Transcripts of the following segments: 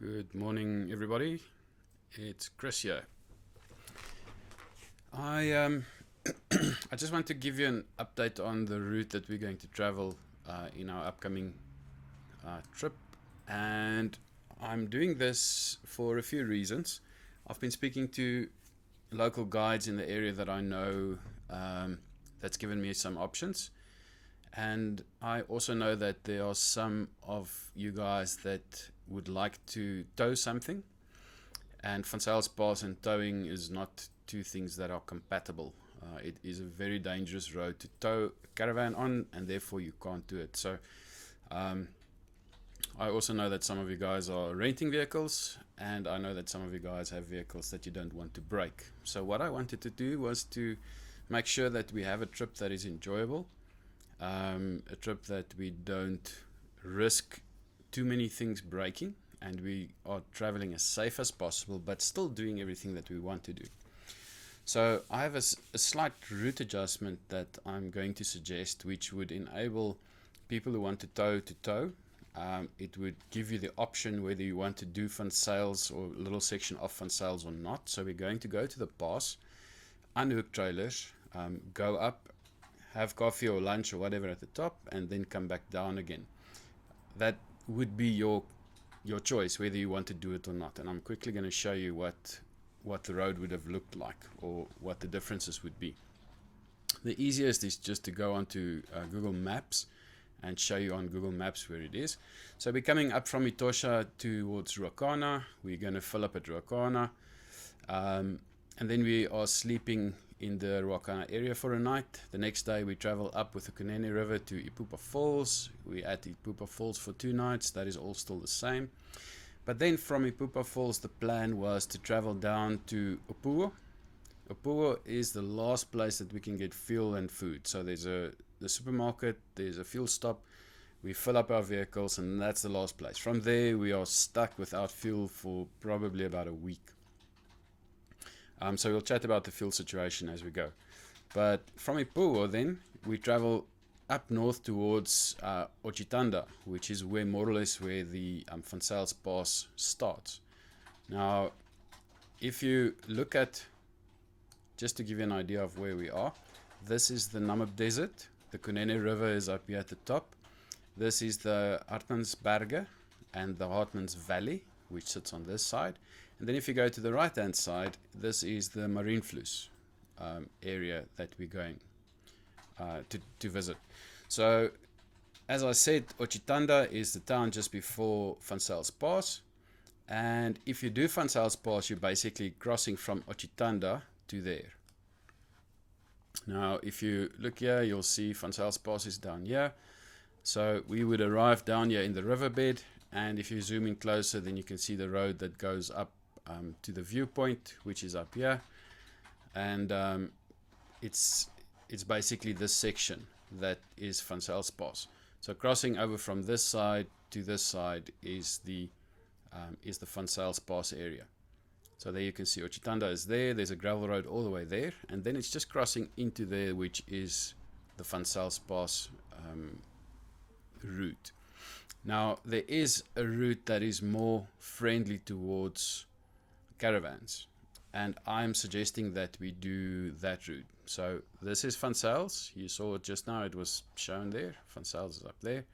Good morning, everybody. It's Chris here. I I just want to give you an update on the route that we're going to travel in our upcoming trip, and I'm doing this for a few reasons. I've been speaking to local guides in the area that I know, that's given me some options, and I also know that there are some of you guys that would like to tow something. And Van Pass and towing is not two things that are compatible. It is a very dangerous road to tow a caravan on, and therefore you can't do it. So um, I also know that some of you guys are renting vehicles, and I know that some of you guys have vehicles that you don't want to break. So what I wanted to do was to make sure that we have a trip that is enjoyable, a trip that we don't risk too many things breaking, and we are traveling as safe as possible but still doing everything that we want to do. So I have a slight route adjustment that I'm going to suggest, which would enable people who want to tow. It would give you the option whether you want to do Van Sales or a little section of Van Sales or not. So we're going to go to the pass, unhook trailers, go up, have coffee or lunch or whatever at the top, and then come back down again. That would be your choice whether you want to do it or not. And I'm quickly going to show you what the road would have looked like or what the differences would be. The easiest is just to go onto Google Maps and show you on Google Maps where it is. So we're coming up from Etosha towards Ruacana. We're going to fill up at Ruacana, and then we are sleeping in the Ruacana area for a night. The next day we travel up with the Kunene River to Ipupa Falls. We're at Ipupa Falls for 2 nights. That is all still the same. But then from Ipupa Falls, the plan was to travel down to Opuwo. Opuwo is the last place that we can get fuel and food. So there's the supermarket, there's a fuel stop. We fill up our vehicles, and that's the last place. From there, we are stuck without fuel for probably about a week. So we'll chat about the fuel situation as we go. But from Opuwo, then we travel up north towards Ochitanda, which is where more or less where the Van Sales Pass starts. Now, if you look at, just to give you an idea of where we are, this is the Namib Desert. The Kunene River is up here at the top. This is the Hartmannsberge and the Hartmanns Valley, which sits on this side. And then if you go to the right hand side, this is the Marienfluss area that we're going to visit. So as I said, Ochitanda is the town just before Van Sales Pass, and if you do Van Sales Pass, you're basically crossing from Ochitanda to there. Now if you look here, you'll see Van Sales Pass is down here. So we would arrive down here in the riverbed, and if you zoom in closer, then you can see the road that goes up to the viewpoint, which is up here. And it's basically this section that is Van Sales Pass. So crossing over from this side to this side is the Van Sales Pass area. So there you can see Ochitanda is there. There's a gravel road all the way there, and then it's just crossing into there, which is the Van Sales Pass route. Now there is a route that is more friendly towards caravans, and I'm suggesting that we do that route. So this is Van Sales. You saw it just now, it was shown there. Van Sales is up there.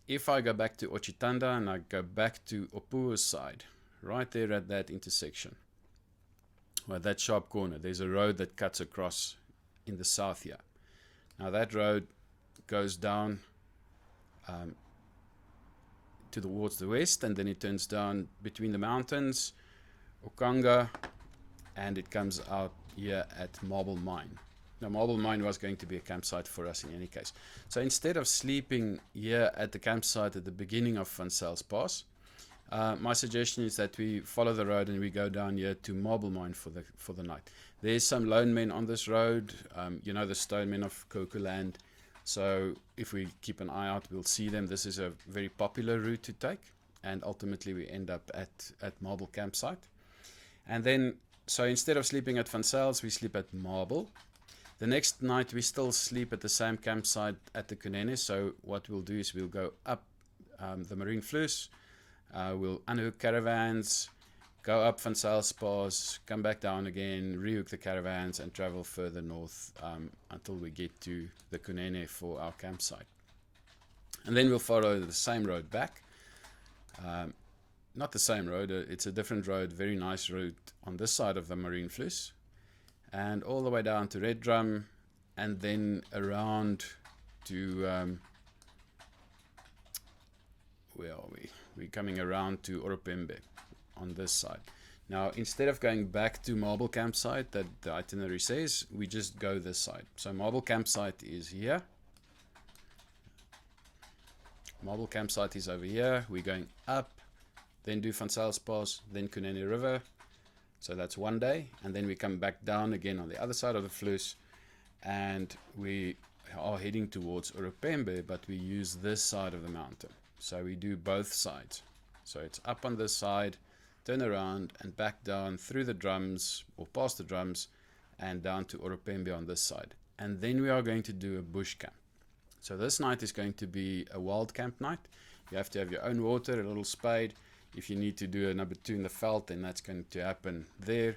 If I go back to Ochitanda and I go back to Opuwo's side, right there at that intersection, well, that sharp corner, there's a road that cuts across in the south here. Now that road goes down towards the west, and then it turns down between the mountains, Okanga, and it comes out here at Marble Mine. Now Marble Mine was going to be a campsite for us in any case. So instead of sleeping here at the campsite at the beginning of Van Sales Pass, my suggestion is that we follow the road and we go down here to Marble Mine for the night. There's some lone men on this road, the stone men of Kokuland. So if we keep an eye out, we'll see them. This is a very popular route to take, and ultimately we end up at Marble campsite. And then, so instead of sleeping at Van Sales, we sleep at Marble. The next night we still sleep at the same campsite at the Kunene. So what we'll do is we'll go up the Marienfluss, We'll unhook caravans, go up Van Pass, come back down again, rehook the caravans, and travel further north until we get to the Kunene for our campsite. And then we'll follow the same road back. Not the same road, it's a different road, very nice route on this side of the Marienfluss, and all the way down to Red Drum, and then around to where are we? We're coming around to Oropembe on this side. Now, instead of going back to Marble Campsite that the itinerary says, we just go this side. So Marble Campsite is here. Marble Campsite is over here. We're going up, then do Van Pass, then Kunene River. So that's one day. And then we come back down again on the other side of the Fluss. And we are heading towards Oropembe, but we use this side of the mountain. So we do both sides. So it's up on this side, turn around and back down through the drums or past the drums and down to Oropembe on this side. And then we are going to do a bush camp. So this night is going to be a wild camp night. You have to have your own water, a little spade. If you need to do a number 2 in the veld, then that's going to happen there.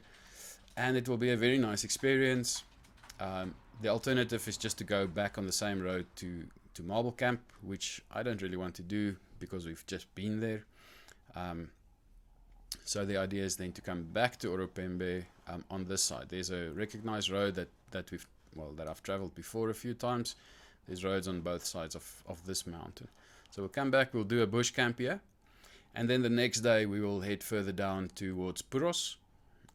And it will be a very nice experience. The alternative is just to go back on the same road to Marble Camp, which I don't really want to do because we've just been there. So the idea is then to come back to Oropembe on this side. There's a recognized road that I've traveled before a few times. There's roads on both sides of this mountain. So we'll come back, we'll do a bush camp here. And then the next day we will head further down towards Puros.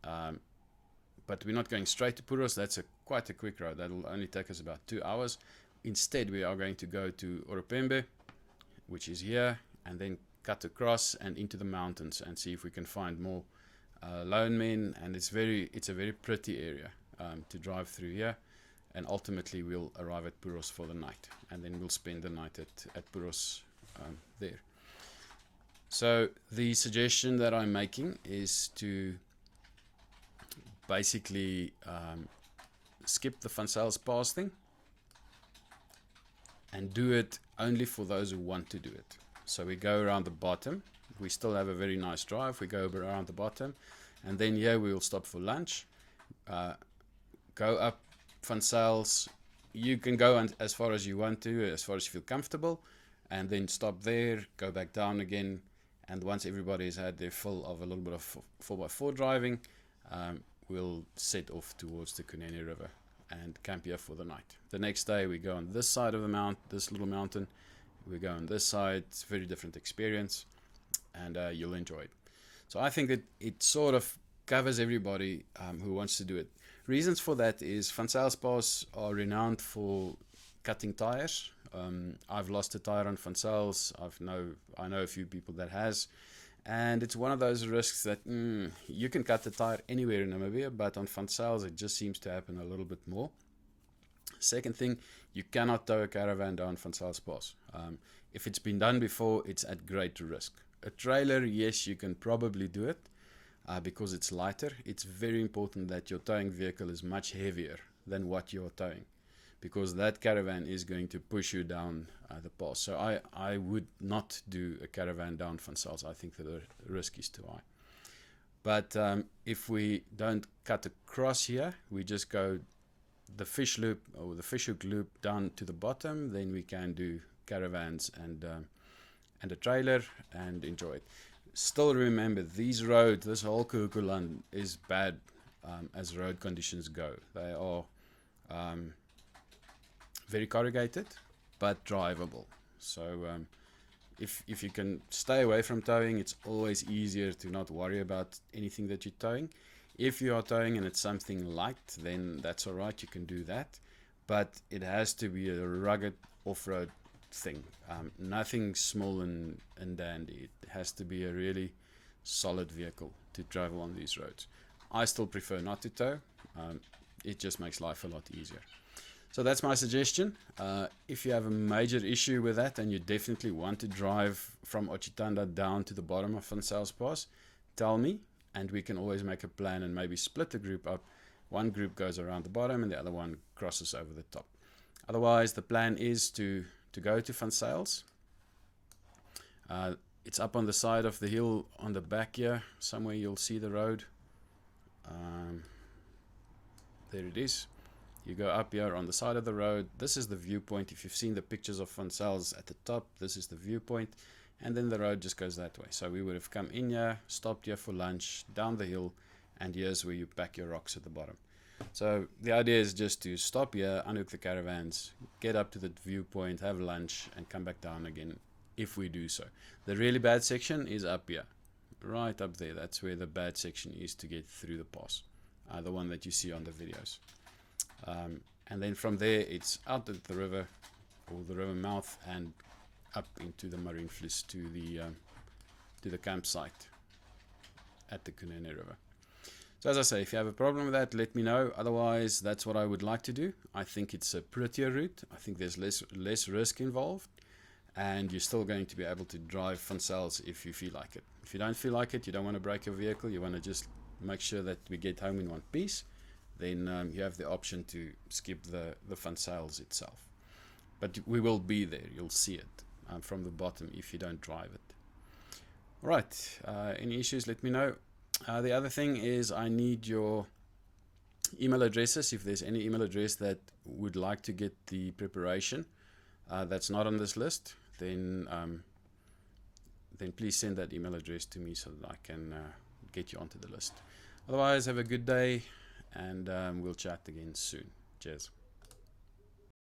But we're not going straight to Puros. That's quite a quick road. That'll only take us about 2 hours. Instead, we are going to go to Oropembe, which is here, and then cut across and into the mountains and see if we can find more lone men. And it's a very pretty area to drive through here. And ultimately, we'll arrive at Puros for the night, and then we'll spend the night at Puros there. So the suggestion that I'm making is to basically skip the Van Pass thing and do it only for those who want to do it. So we go around the bottom. We still have a very nice drive. We go around the bottom, and then here we will stop for lunch. Go up Van Zyls. You can go as far as you want to, as far as you feel comfortable, and then stop there, go back down again. And once everybody's had their fill of a little bit of 4x4 driving, we'll set off towards the Kunene River and camp here for the night. The next day we go on this side of the mountain, this little mountain. We go on this side. It's a very different experience, and you'll enjoy it. So I think that it sort of covers everybody who wants to do it. Reasons for that is Van Pass are renowned for cutting tires. I've lost a tire on Van Zyls. I know a few people that has, and it's one of those risks that you can cut the tire anywhere in Namibia, but on Van Zyls it just seems to happen a little bit more. Second thing, you cannot tow a caravan down Van Zyls Pass. If it's been done before, it's at great risk. A trailer, yes, you can probably do it because it's lighter. It's very important that your towing vehicle is much heavier than what you're towing, because that caravan is going to push you down the pass. So I would not do a caravan down Van Zyls. I think that the risk is too high. But if we don't cut across here, we just go the fish loop or the fishhook loop down to the bottom, then we can do caravans and a trailer and enjoy it. Still remember, these roads, this whole Kahukuland is bad as road conditions go. They are very corrugated but drivable. So if you can stay away from towing, it's always easier to not worry about anything that you're towing. If you are towing and it's something light, then that's all right, you can do that. But it has to be a rugged off-road thing. Nothing small and dandy. It has to be a really solid vehicle to travel on these roads. I still prefer not to tow. It just makes life a lot easier. So that's my suggestion. If you have a major issue with that and you definitely want to drive from Ochitanda down to the bottom of Van Zyls Pass, tell me, and we can always make a plan and maybe split the group up. One group goes around the bottom and the other one crosses over the top. Otherwise, the plan is to go to Van Zyls. It's up on the side of the hill on the back here. Somewhere you'll see the road. There it is. You go up here on the side of the road. This is the viewpoint. If you've seen the pictures of Van Zyls at the top, this is the viewpoint. And then the road just goes that way. So we would have come in here, stopped here for lunch, down the hill, and here's where you pack your rocks at the bottom. So the idea is just to stop here, unhook the caravans, get up to the viewpoint, have lunch, and come back down again if we do so. The really bad section is up here, right up there. That's where the bad section is to get through the pass, the one that you see on the videos. And then from there, it's out at the river, or the river mouth, and up into the Marienfluss to the campsite at the Kunene River. So as I say, if you have a problem with that, let me know. Otherwise, that's what I would like to do. I think it's a prettier route. I think there's less risk involved, and you're still going to be able to drive Van Zyls if you feel like it. If you don't feel like it, you don't want to break your vehicle, you want to just make sure that we get home in one piece, then you have the option to skip the Van Zyls itself. But we will be there. You'll see it from the bottom if you don't drive it. All right. Any issues, let me know. The other thing is I need your email addresses. If there's any email address that would like to get the preparation that's not on this list, then please send that email address to me so that I can get you onto the list. Otherwise, have a good day, and we'll chat again soon. Cheers.